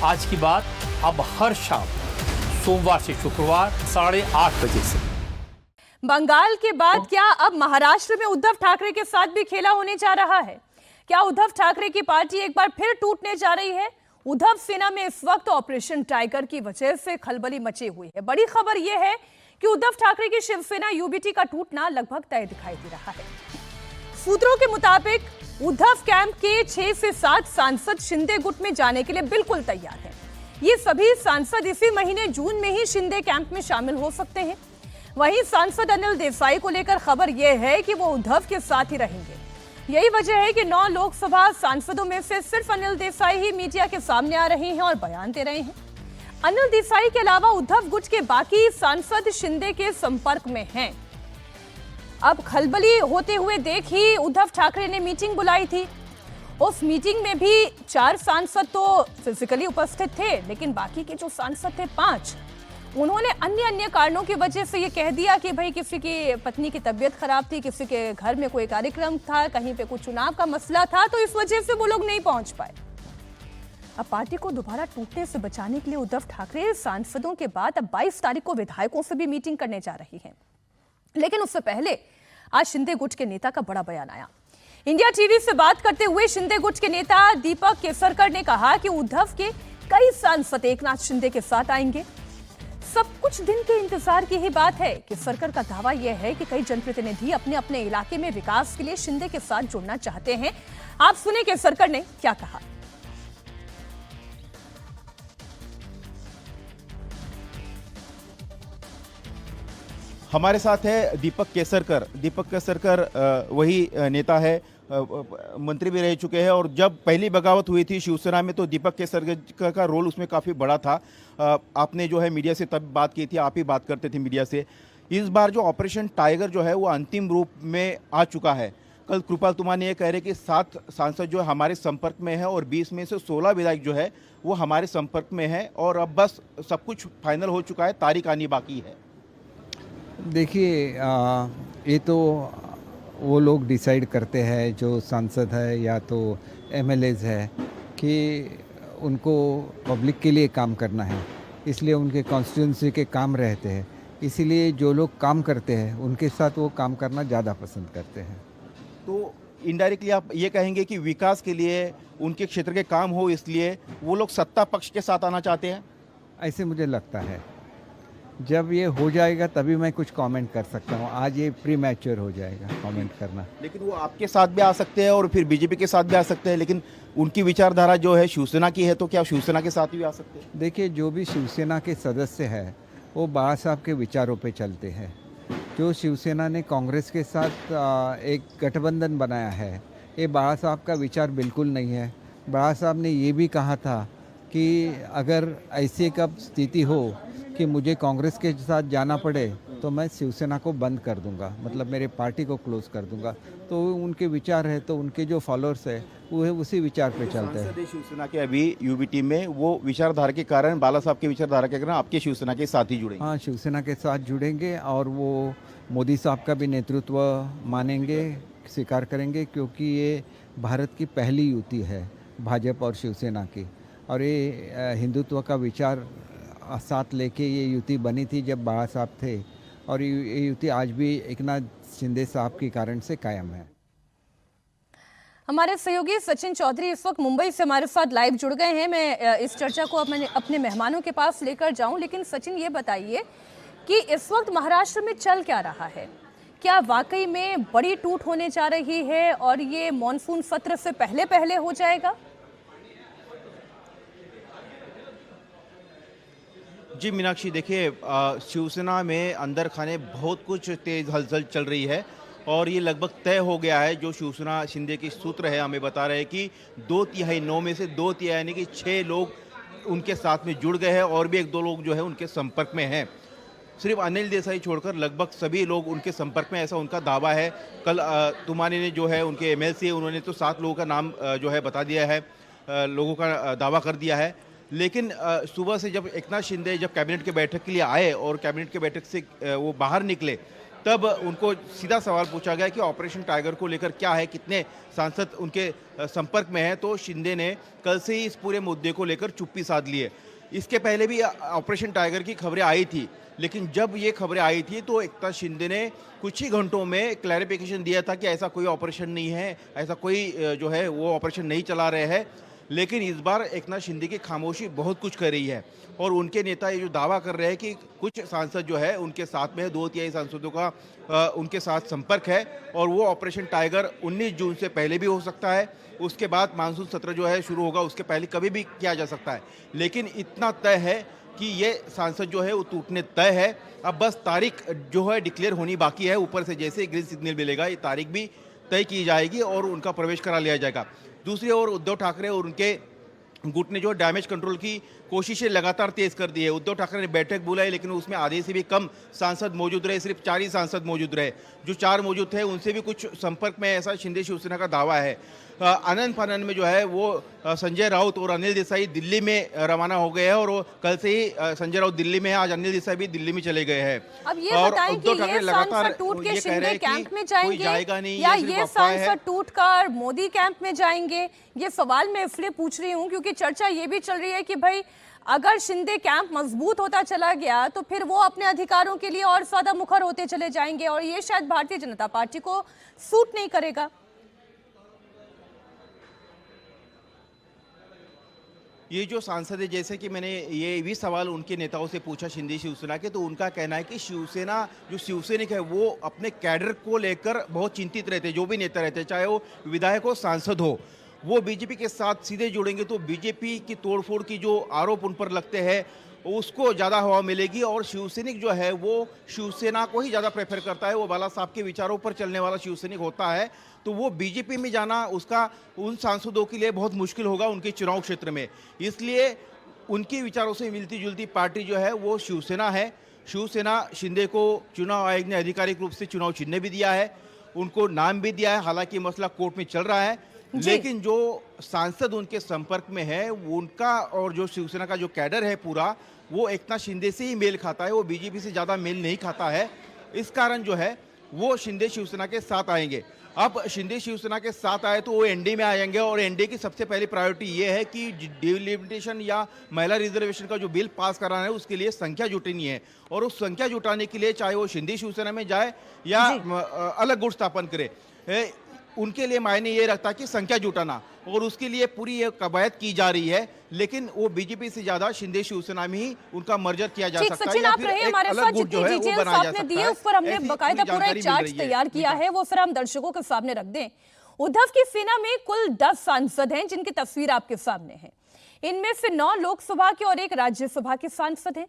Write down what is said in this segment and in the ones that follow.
आज की बात अब हर शाम सोमवार से शुक्रवार 8:30 बजे से। बंगाल के बाद क्या अब महाराष्ट्र में उद्धव ठाकरे के साथ भी खेला होने जा रहा है? क्या उद्धव ठाकरे की पार्टी एक बार फिर टूटने जा रही है? उद्धव सेना में इस वक्त ऑपरेशन टाइगर की वजह से खलबली मची हुई है। बड़ी खबर यह है कि उद्धव ठाकरे की शिवसेना यूबीटी का टूटना लगभग तय दिखाई दे रहा है। सूत्रों के मुताबिक उद्धव कैंप के 6 से 7 सांसद शिंदे गुट में जाने के लिए बिल्कुल तैयार हैं। ये सभी सांसद इसी महीने जून में ही शिंदे कैंप में शामिल हो सकते हैं। वहीं सांसद अनिल देसाई को लेकर खबर यह है कि वो उद्धव के साथ ही रहेंगे। यही वजह है कि 9 लोकसभा सांसदों में से सिर्फ अनिल देसाई ही मीडिया के सामने आ रहे हैं और बयान दे रहे हैं। अनिल देसाई के अलावा उद्धव गुट के बाकी सांसद शिंदे के संपर्क में हैं। अब खलबली होते हुए देख ही उद्धव ठाकरे ने मीटिंग बुलाई थी। उस मीटिंग में भी 4 सांसद तो फिजिकली उपस्थित थे, लेकिन बाकी के जो सांसद थे 5, उन्होंने अन्य कारणों की वजह से ये कह दिया कि भाई किसी की पत्नी की तबीयत खराब थी, किसी के घर में कोई कार्यक्रम था, कहीं पे कुछ चुनाव का मसला था, तो इस वजह से वो लोग नहीं पहुंच पाए। अब पार्टी को दोबारा टूटने से बचाने के लिए उद्धव ठाकरे सांसदों के बाद अब 22 तारीख को विधायकों से भी मीटिंग करने जा रही हैं। लेकिन उससे पहले आज शिंदे गुट के नेता का बड़ा बयान आया। इंडिया टीवी से बात करते हुए शिंदे गुट के नेता दीपक केसरकर ने कहा कि उद्धव के कई सांसद एकनाथ शिंदे के साथ आएंगे। सब कुछ दिन के इंतजार की ही बात है। केसरकर का दावा यह है कि कई जनप्रतिनिधि अपने अपने इलाके में विकास के लिए शिंदे के साथ जुड़ना चाहते हैं। आप सुने केसरकर ने क्या कहा। हमारे साथ है दीपक केसरकर। दीपक केसरकर वही नेता है, मंत्री भी रह चुके हैं, और जब पहली बगावत हुई थी शिवसेना में तो दीपक केसरकर का रोल उसमें काफ़ी बड़ा था। आपने जो है मीडिया से तब बात की थी, आप ही बात करते थे मीडिया से। इस बार जो ऑपरेशन टाइगर जो है वो अंतिम रूप में आ चुका है। कल कृपाल तुमाने ये कह रहे कि 7 सांसद जो है हमारे संपर्क में है और 20 में से 16 विधायक जो है वो हमारे संपर्क में है, और अब बस सब कुछ फाइनल हो चुका है, तारीख आनी बाकी है। देखिए, ये तो वो लोग डिसाइड करते हैं, जो सांसद है या तो एमएलएज है, कि उनको पब्लिक के लिए काम करना है, इसलिए उनके कॉन्स्टिट्यूंसी के काम रहते हैं। इसीलिए जो लोग काम करते हैं उनके साथ वो काम करना ज़्यादा पसंद करते हैं। तो इनडायरेक्टली आप ये कहेंगे कि विकास के लिए उनके क्षेत्र के काम हो, इसलिए वो लोग सत्ता पक्ष के साथ आना चाहते हैं? ऐसे मुझे लगता है। जब ये हो जाएगा तभी मैं कुछ कमेंट कर सकता हूँ। आज ये प्री मैच्योर हो जाएगा कमेंट करना। लेकिन वो आपके साथ भी आ सकते हैं और फिर बीजेपी के साथ भी आ सकते हैं, लेकिन उनकी विचारधारा जो है शिवसेना की है, तो क्या शिवसेना के साथ भी आ सकते हैं? देखिए, जो भी शिवसेना के सदस्य हैं वो बाबा साहब के विचारों पे चलते हैं। जो शिवसेना ने कांग्रेस के साथ एक गठबंधन बनाया है, ये बाबा साहब का विचार बिल्कुल नहीं है। बाबा साहब ने ये भी कहा था कि अगर ऐसी कब स्थिति हो कि मुझे कांग्रेस के साथ जाना पड़े तो मैं शिवसेना को बंद कर दूंगा, मतलब मेरे पार्टी को क्लोज कर दूंगा। तो उनके विचार है, तो उनके जो फॉलोअर्स है वो उसी विचार पे चलते हैं। शिवसेना के अभी यूबीटी में वो विचारधारा के कारण, बाला साहब के विचारधारा के कारण आपके शिवसेना के साथ ही जुड़ेंगे? हाँ, शिवसेना के साथ जुड़ेंगे और वो मोदी साहब का भी नेतृत्व मानेंगे, स्वीकार करेंगे, क्योंकि ये भारत की पहली युति है भाजपा और शिवसेना की, और ये हिंदुत्व का विचार साथ लेके ये युति बनी थी जब बाबा साहब थे, और ये युति आज भी एकनाथ शिंदे साहब के कारण से कायम है। हमारे सहयोगी सचिन चौधरी इस वक्त मुंबई से हमारे साथ लाइव जुड़ गए हैं। मैं इस चर्चा को अब मैंने अपने मेहमानों के पास लेकर जाऊं, लेकिन सचिन ये बताइए कि इस वक्त महाराष्ट्र में चल क्या रहा है? क्या वाकई में बड़ी टूट होने जा रही है और ये मॉनसून सत्र से पहले हो जाएगा? जी मीनाक्षी, देखिए, शिवसेना में अंदर खाने बहुत कुछ तेज हलचल चल रही है, और ये लगभग तय हो गया है। जो शिवसेना शिंदे के सूत्र है हमें बता रहे हैं कि 2/3 9 में से 2/3 यानी कि 6 लोग उनके साथ में जुड़ गए हैं, और भी 1-2 लोग जो है उनके संपर्क में हैं। सिर्फ अनिल देसाई छोड़कर लगभग सभी लोग उनके संपर्क में, ऐसा उनका दावा है। कल तुमाने ने जो है उनके एमएलसी, उन्होंने तो 7 लोगों का नाम जो है बता दिया है, लोगों का दावा कर दिया है। लेकिन सुबह से जब एकनाथ शिंदे जब कैबिनेट के बैठक के लिए आए और कैबिनेट के बैठक से वो बाहर निकले, तब उनको सीधा सवाल पूछा गया कि ऑपरेशन टाइगर को लेकर क्या है, कितने सांसद उनके संपर्क में हैं, तो शिंदे ने कल से ही इस पूरे मुद्दे को लेकर चुप्पी साध ली है। इसके पहले भी ऑपरेशन टाइगर की खबरें आई थी, लेकिन जब ये खबरें आई थी तो एकनाथ शिंदे ने कुछ ही घंटों में क्लैरिफिकेशन दिया था कि ऐसा कोई ऑपरेशन नहीं है, ऐसा कोई जो है वो ऑपरेशन नहीं चला रहे हैं। लेकिन इस बार एकनाथ शिंदे की खामोशी बहुत कुछ कर रही है और उनके नेता ये जो दावा कर रहे हैं कि कुछ सांसद जो है उनके साथ में 2/3 सांसदों का उनके साथ संपर्क है और वो ऑपरेशन टाइगर 19 जून से पहले भी हो सकता है, उसके बाद मानसून सत्र जो है शुरू होगा उसके पहले कभी भी किया जा सकता है। लेकिन इतना तय है कि ये सांसद जो है वो टूटने तय है। अब बस तारीख जो है डिक्लेयर होनी बाकी है, ऊपर से जैसे ग्रीन सिग्नल मिलेगा ये तारीख भी तय की जाएगी और उनका प्रवेश करा लिया जाएगा। दूसरी ओर उद्धव ठाकरे और उनके गुट ने जो डैमेज कंट्रोल की कोशिशें लगातार तेज कर दी है। उद्धव ठाकरे ने बैठक बुलाई लेकिन उसमें आधे से भी कम सांसद मौजूद रहे, सिर्फ 4 ही सांसद मौजूद रहे। जो 4 मौजूद थे उनसे भी कुछ संपर्क में, ऐसा शिंदे शिवसेना का दावा है। आनंद फानंद में जो है वो संजय राउत और अनिल देसाई दिल्ली में रवाना हो गए हैं और वो कल से ही संजय राउत दिल्ली में है, आज अनिल देसाई भी दिल्ली में चले गए हैं। अब ये बताएं कि ये सांसद टूट के शिंदे कैंप में जाएंगे या ये सांसद टूट कर मोदी कैंप में जाएंगे? ये सवाल मैं इसलिए पूछ रही हूँ क्योंकि चर्चा ये भी चल रही है कि भाई अगर शिंदे कैंप मजबूत होता चला गया तो फिर वो अपने अधिकारों के लिए और ज्यादा मुखर होते चले जाएंगे और ये शायद भारतीय जनता पार्टी को सूट नहीं करेगा। ये जो सांसद है, जैसे कि मैंने ये भी सवाल उनके नेताओं से पूछा शिंदे शिवसेना के, तो उनका कहना है कि शिवसेना जो शिवसैनिक है वो अपने कैडर को लेकर बहुत चिंतित रहते हैं। जो भी नेता रहते हैं, चाहे वो विधायक हो, सांसद हो, वो बीजेपी के साथ सीधे जुड़ेंगे तो बीजेपी की तोड़फोड़ की जो आरोप उन पर लगते हैं उसको ज़्यादा हवा मिलेगी और शिवसैनिक जो है वो शिवसेना को ही ज़्यादा प्रेफर करता है। वो बाला साहब के विचारों पर चलने वाला शिवसैनिक होता है, तो वो बीजेपी में जाना उसका उन सांसदों के लिए बहुत मुश्किल होगा उनके चुनाव क्षेत्र में। इसलिए उनके विचारों से मिलती जुलती पार्टी जो है वो शिवसेना है। शिवसेना शिंदे को चुनाव आयोग ने आधिकारिक रूप से चुनाव चिन्ह भी दिया है, उनको नाम भी दिया है, हालांकि मसला कोर्ट में चल रहा है। लेकिन जो सांसद उनके संपर्क में है उनका और जो शिवसेना का जो कैडर है पूरा, वो एकनाथ शिंदे से ही मेल खाता है, वो बीजेपी से ज़्यादा मेल नहीं खाता है। इस कारण जो है वो शिंदे शिवसेना के साथ आएंगे। अब शिंदे शिवसेना के साथ आए तो वो एनडीए में आएंगे और एनडीए की सबसे पहली प्रायोरिटी ये है कि डिलिमिटेशन या महिला रिजर्वेशन का जो बिल पास कराना है उसके लिए संख्या जुटनी है और उस संख्या जुटाने के लिए चाहे वो शिंदे शिवसेना में जाए या अलग गुट स्थापन करे, उनके लिए मायने ये रखता है कि संख्या जुटाना और उसके लिए पूरी ये कवायद की जा रही है। लेकिन वो बीजेपी से ज्यादा शिंदे शिवसेना में ही उनका मर्जर किया जा सकता है या फिर एक अलग गुट जो है वो बनाया जा सकता है। उस पर हमने बकायदा पूरा एक चार्ट तैयार किया है, वो फिर हम दर्शकों के सामने रख दें। उद्धव की सेना में कुल 10 सांसद हैं जिनकी तस्वीर आपके सामने है। इनमें से 9 लोकसभा के और 1 राज्यसभा के सांसद हैं।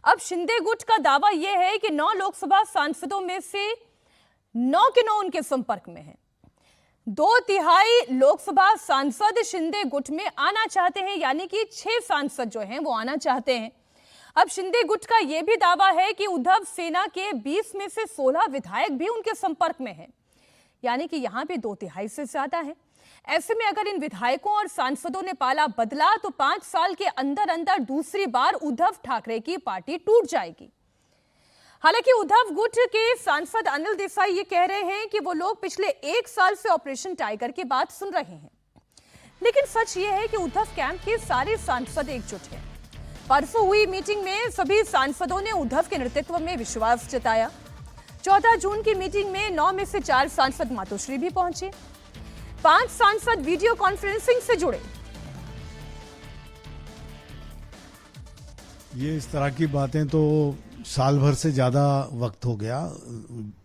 अब शिंदे गुट का दावा यह है कि 9 लोकसभा सांसदों में से 9 के 9 उनके संपर्क में हैं। 2/3 लोकसभा सांसद शिंदे गुट में आना चाहते हैं, यानी कि 6 सांसद जो हैं वो आना चाहते हैं। अब शिंदे गुट का यह भी दावा है कि उद्धव सेना के 20 में से 16 विधायक भी उनके संपर्क में हैं, यानी कि यहां भी 2/3 से ज्यादा है। ऐसे में अगर इन विधायकों और सांसदों ने पाला बदला तो 5 साल के अंदर अंदर दूसरी बार उद्धव ठाकरे की पार्टी टूट जाएगी। हालांकि उद्धव गुट के सांसद अनिल देसाई ये कह रहे हैं कि वो लोग पिछले 1 साल से ऑपरेशन टाइगर की बात सुन रहे हैं, लेकिन सच ये है कि उद्धव कैंप के सारे सांसद एकजुट हैं। परसों हुई मीटिंग में सभी सांसदों ने उद्धव के नेतृत्व में विश्वास जताया। 14 जून की मीटिंग में 9 में से 4 सांसद मातोश्री भी पहुंचे, 5 सांसद वीडियो कॉन्फ्रेंसिंग से जुड़े। ये इस तरह की बातें तो साल भर से ज़्यादा वक्त हो गया,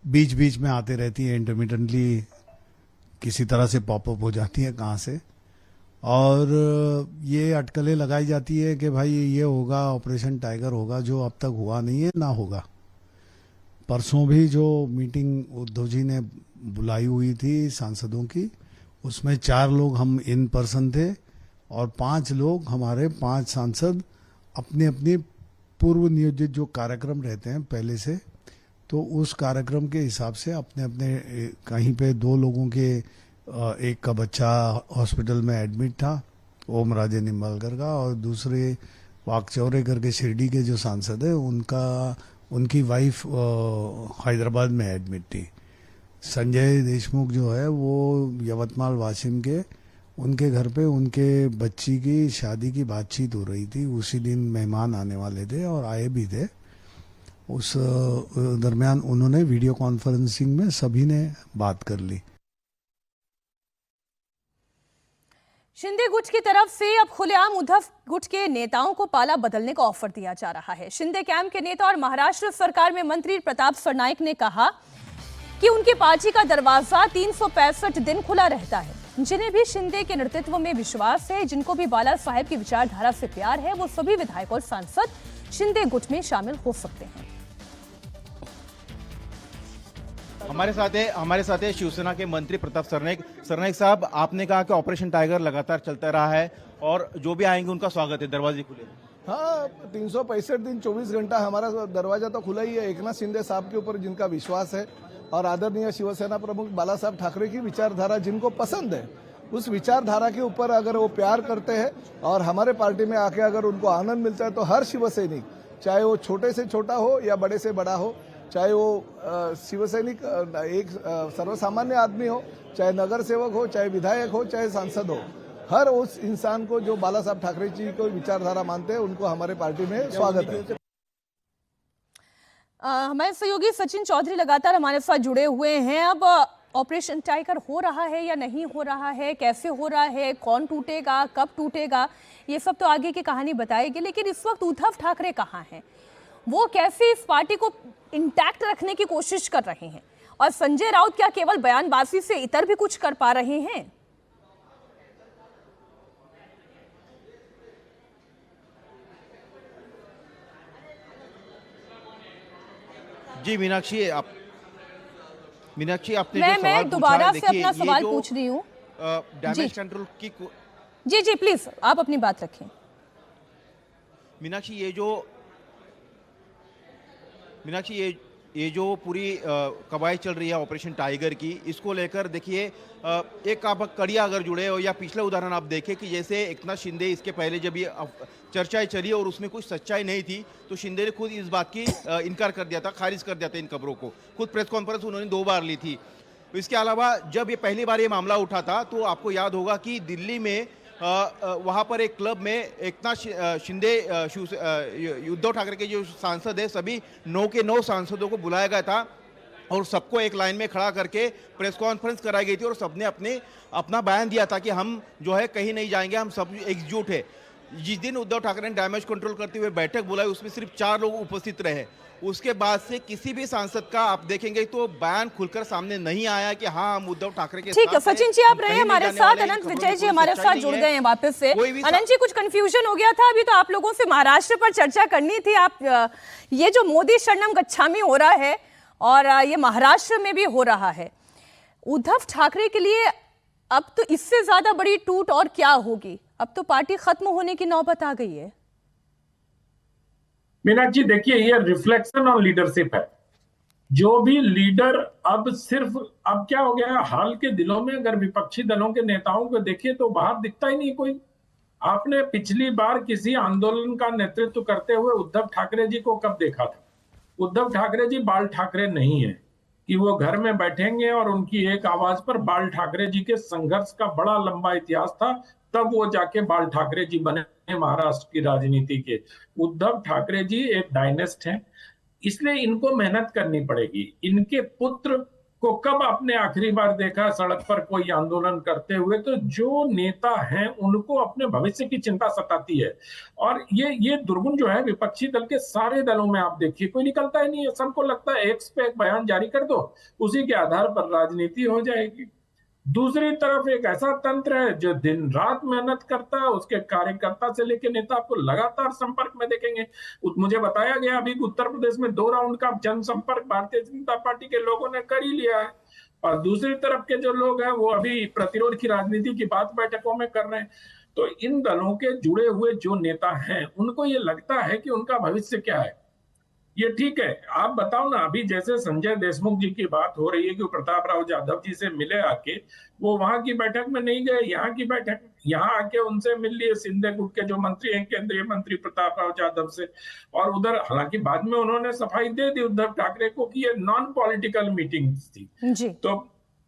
बीच बीच में आते रहती है, इंटरमिटेंटली किसी तरह से पॉपअप हो जाती है कहाँ से, और ये अटकलें लगाई जाती है कि भाई ये होगा, ऑपरेशन टाइगर होगा, जो अब तक हुआ नहीं है ना होगा। परसों भी जो मीटिंग उद्धव जी ने बुलाई हुई थी सांसदों की, उसमें 4 लोग हम इन पर्सन थे और 5 लोग हमारे 5 सांसद अपनी अपनी पूर्व नियोजित जो कार्यक्रम रहते हैं पहले से, तो उस कार्यक्रम के हिसाब से अपने अपने कहीं पे 2 लोगों के, एक का बच्चा हॉस्पिटल में एडमिट था, ओम राजे निम्बालकर का, और दूसरे वाकचौरे करके शिरडी के जो सांसद है उनका उनकी वाइफ हैदराबाद में एडमिट थी। संजय देशमुख जो है वो यवतमाल वाशिम के उनके घर पे उनके बच्ची की शादी की बातचीत हो रही थी। उसी दिन मेहमान आने वाले थे और आए भी थे। उस दरमियान उन्होंने वीडियो कॉन्फ्रेंसिंग में सभी ने बात कर ली। शिंदे गुट की तरफ से अब खुलेआम उद्धव गुट के नेताओं को पाला बदलने का ऑफर दिया जा रहा है। शिंदे कैंप के नेता और महाराष्ट्र सरकार में मंत्री प्रताप सरनाईक ने कहा कि उनकी पार्टी का दरवाजा 365 दिन खुला रहता है। जिन्हें भी शिंदे के नेतृत्व में विश्वास है, जिनको भी बाला साहेब की विचारधारा से प्यार है, वो सभी विधायक और सांसद शिंदे गुट में शामिल हो सकते हैं। हमारे साथ है शिवसेना के मंत्री प्रताप सरनाईक साहब, आपने कहा कि ऑपरेशन टाइगर लगातार चलता रहा है और जो भी आएंगे उनका स्वागत है, दरवाजे खुले। हाँ, 365 दिन 24 घंटा हमारा दरवाजा तो खुला ही है। एकनाथ शिंदे साहब के ऊपर जिनका विश्वास है और आदरणीय शिवसेना प्रमुख बाला साहब ठाकरे की विचारधारा जिनको पसंद है, उस विचारधारा के ऊपर अगर वो प्यार करते हैं और हमारे पार्टी में आके अगर उनको आनंद मिलता है, तो हर शिवसैनिक, चाहे वो छोटे से छोटा हो या बड़े से बड़ा हो, चाहे वो शिवसैनिक एक सर्वसामान्य आदमी हो, चाहे नगर सेवक हो, चाहे विधायक हो, चाहे सांसद हो, हर उस इंसान को जो बाला साहब ठाकरे जी को विचारधारा मानते हैं, उनको हमारे पार्टी में स्वागत है। हमारे सहयोगी सचिन चौधरी लगातार हमारे साथ जुड़े हुए हैं। अब ऑपरेशन टाइगर हो रहा है या नहीं हो रहा है, कैसे हो रहा है, कौन टूटेगा, कब टूटेगा, ये सब तो आगे की कहानी बताएगी। लेकिन इस वक्त उद्धव ठाकरे कहाँ हैं, वो कैसे इस पार्टी को इंटैक्ट रखने की कोशिश कर रहे हैं, और संजय राउत क्या केवल बयानबाजी से इतर भी कुछ कर पा रहे हैं? जी मीनाक्षी, आपने जो सवाल मैं दोबारा से अपना सवाल जो पूछ रही हूँ। डैमेज कंट्रोल की जी प्लीज आप अपनी बात रखें। मीनाक्षी, ये जो पूरी कवायद चल रही है ऑपरेशन टाइगर की, इसको लेकर देखिए एक आप कड़िया अगर जुड़े हो या पिछले उदाहरण आप देखें कि जैसे एकनाथ शिंदे इसके पहले जब ये चर्चाएं चली और उसमें कुछ सच्चाई नहीं थी, तो शिंदे ने खुद इस बात की इनकार कर दिया था, खारिज कर दिया था इन खबरों को। खुद प्रेस कॉन्फ्रेंस उन्होंने 2 बार ली थी। इसके अलावा जब ये पहली बार ये मामला उठा था, तो आपको याद होगा कि दिल्ली में वहाँ पर एक क्लब में एकनाथ शिंदे उद्धव ठाकरे के जो सांसद है, सभी 9 के 9 सांसदों को बुलाया गया था और सबको एक लाइन में खड़ा करके प्रेस कॉन्फ्रेंस कराई गई थी और सबने अपना बयान दिया था कि हम जो है कहीं नहीं जाएंगे, हम सब एकजुट है। जिस दिन उद्धव ठाकरे ने डैमेज कंट्रोल करते हुए बैठक बुलाई, उसमें सिर्फ 4 लोग उपस्थित रहे। उसके बाद से किसी भी सांसद का आप देखेंगे तो बयान खुलकर सामने नहीं आया कि हाँ हम उद्धव ठाकरे के साथ। ठीक है सचिन जी, आप रहे हमारे साथ। अनंत विजय जी हमारे साथ जुड़ गए हैं वापस से। अनंत जी, कुछ कंफ्यूजन हो गया था, अभी तो आप लोगों से महाराष्ट्र पर चर्चा करनी थी। आप ये जो मोदी शरणम गच्छामी हो रहा है और ये महाराष्ट्र में भी हो रहा है, उद्धव ठाकरे के लिए अब तो इससे ज्यादा बड़ी टूट और क्या होगी? अब तो पार्टी खत्म होने की नौबत आ गई है। मीनाक्षी जी, देखिए ये रिफ्लेक्शन ऑन लीडरशिप है। जो भी लीडर अब क्या हो गया है, हाल के दिनों में अगर विपक्षी दलों के नेताओं को देखिए तो बाहर दिखता ही नहीं कोई। आपने पिछली बार किसी आंदोलन का नेतृत्व करते हुए उद्धव ठाकरे जी को कब देखा था? उद्धव ठाकरे जी बाल ठाकरे नहीं है कि वो घर में बैठेंगे और उनकी एक आवाज पर बाल ठाकरे जी के संघर्ष का बड़ा लंबा इतिहास था, तब वो जाके बाल ठाकरे जी बने महाराष्ट्र की राजनीति के। उद्धव ठाकरे जी एक डायनेस्ट हैं, इसलिए इनको मेहनत करनी पड़ेगी। इनके पुत्र को कब आपने आखिरी बार देखा सड़क पर कोई आंदोलन करते हुए? तो जो नेता हैं उनको अपने भविष्य की चिंता सताती है। और ये दुर्गुण जो है विपक्षी दल के सारे दलों में आप देखिए, कोई निकलता ही नहीं है। सबको लगता है एक पे एक बयान जारी कर दो, उसी के आधार पर राजनीति हो जाएगी। दूसरी तरफ एक ऐसा तंत्र है जो दिन रात मेहनत करता है, उसके कार्यकर्ता से लेकर नेता आपको लगातार संपर्क में देखेंगे। मुझे बताया गया अभी उत्तर प्रदेश में 2 राउंड का जनसंपर्क भारतीय जनता पार्टी के लोगों ने कर ही लिया है, और दूसरी तरफ के जो लोग हैं वो अभी प्रतिरोध की राजनीति की बात बैठकों में कर रहे हैं। तो इन दलों के जुड़े हुए जो नेता हैं उनको ये लगता है कि उनका भविष्य क्या है। ये ठीक है। आप बताओ ना, अभी जैसे संजय देशमुख जी की बात हो रही है कि प्रताप राव जाधव जी से मिले आके, वो वहां की बैठक में नहीं गए, यहाँ की बैठक यहाँ आके उनसे मिल लिए, सिंधे गुट के जो मंत्री हैं, केंद्रीय मंत्री प्रताप राव जाधव से। और उधर हालांकि बाद में उन्होंने सफाई दे दी उद्धव ठाकरे को कि ये नॉन पॉलिटिकल मीटिंग थी। जी। तो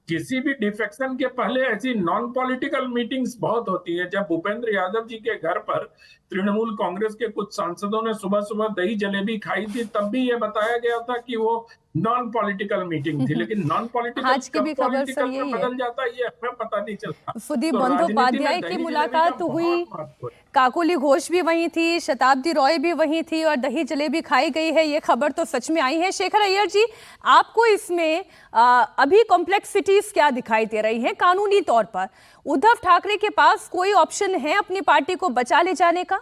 किसी भी डिफेक्शन के पहले ऐसी नॉन पॉलिटिकल मीटिंग्स बहुत होती है। जब भूपेंद्र यादव जी के घर पर तृणमूल कांग्रेस के कुछ सांसदों ने सुबह सुबह दही जलेबी खाई थी, तब भी ये बताया गया था कि वो नॉन पॉलिटिकल मीटिंग थी। लेकिन नॉन पॉलिटिकल आज की भी खबर सर में यही है। बदल जाता है, ये हमें पता नहीं चलता। सुदीप तो बंदोपाध्याय राजनीति में की दही मुलाकात जलेबी का हुई, बहुत महत्व है। काकोली घोष भी वहीं थी, शताब्दी रॉय भी वहीं थी और दही जलेबी खाई गई है, ये खबर तो सच में आई है। शेखर अय्यर जी, आपको इसमें अभी कॉम्प्लेक्सिटीज क्या दिखाई दे रही हैं कानूनी तौर पर? उद्धव ठाकरे के पास कोई ऑप्शन है अपनी पार्टी को बचा ले जाने का?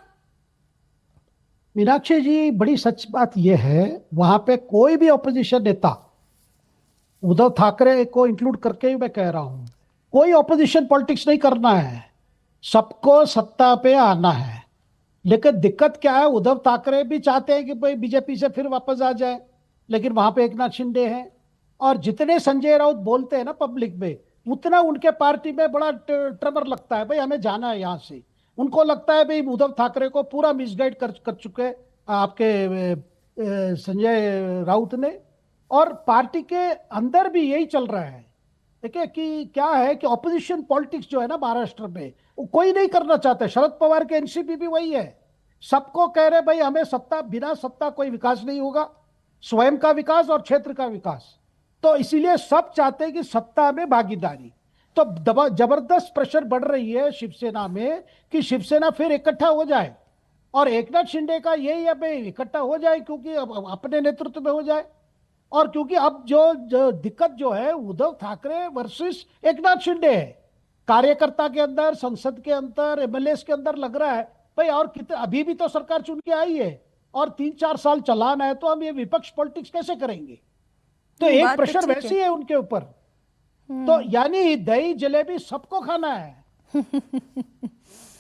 मीनाक्षी जी, बड़ी सच बात यह है, वहां पे कोई भी ऑपोजिशन नेता, उद्धव ठाकरे को इंक्लूड करके ही मैं कह रहा हूं, कोई ऑपोजिशन पॉलिटिक्स नहीं करना है, सबको सत्ता पे आना है। लेकिन दिक्कत क्या है, उद्धव ठाकरे भी चाहते हैं कि भाई बीजेपी से फिर वापस आ जाए, लेकिन वहां पे एकनाथ शिंदे हैं, और जितने संजय राउत बोलते हैं ना पब्लिक में, उतना उनके पार्टी में बड़ा ट्रमर लगता है, भाई हमें जाना है यहाँ से। उनको लगता है भाई उद्धव ठाकरे को पूरा मिसगाइड कर चुके आपके संजय राउत ने, और पार्टी के अंदर भी यही चल रहा है। देखिए कि क्या है कि ऑपोजिशन पॉलिटिक्स जो है ना महाराष्ट्र में, वो कोई नहीं करना चाहता। शरद पवार के एनसीपी भी वही है, सबको कह रहे भाई हमें सत्ता, बिना सत्ता कोई विकास नहीं होगा, स्वयं का विकास और क्षेत्र का विकास। तो इसीलिए सब चाहते हैं कि सत्ता में भागीदारी। तो जबरदस्त प्रेशर बढ़ रही है शिवसेना में कि शिवसेना फिर इकट्ठा हो जाए, और एकनाथ शिंदे का यही है भाई इकट्ठा हो जाए, क्योंकि अब अपने नेतृत्व में हो जाए। और क्योंकि अब जो दिक्कत जो है उद्धव ठाकरे वर्सेस एकनाथ शिंदे है, कार्यकर्ता के अंदर, संसद के अंदर, एमएलएस के अंदर लग रहा है भाई और कितने, अभी भी तो सरकार चुन के आई है और 3-4 साल चलाना है, तो हम ये विपक्ष पॉलिटिक्स कैसे करेंगे? तो एक प्रेशर वैसी है उनके ऊपर। तो यानी दही जलेबी सबको खाना है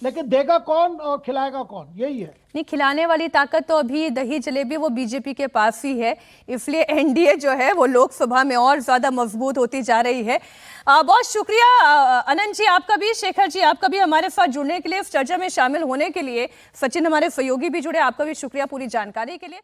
लेकिन देगा कौन और खिलाएगा कौन, यही है। नहीं, खिलाने वाली ताकत तो अभी दही जलेबी वो बीजेपी के पास ही है, इसलिए एनडीए जो है वो लोकसभा में और ज्यादा मजबूत होती जा रही है। बहुत शुक्रिया अनंत जी आपका भी, शेखर जी आपका भी हमारे साथ जुड़ने के लिए, इस चर्चा में शामिल होने के लिए। सचिन हमारे सहयोगी भी जुड़े, आपका भी शुक्रिया पूरी जानकारी के लिए।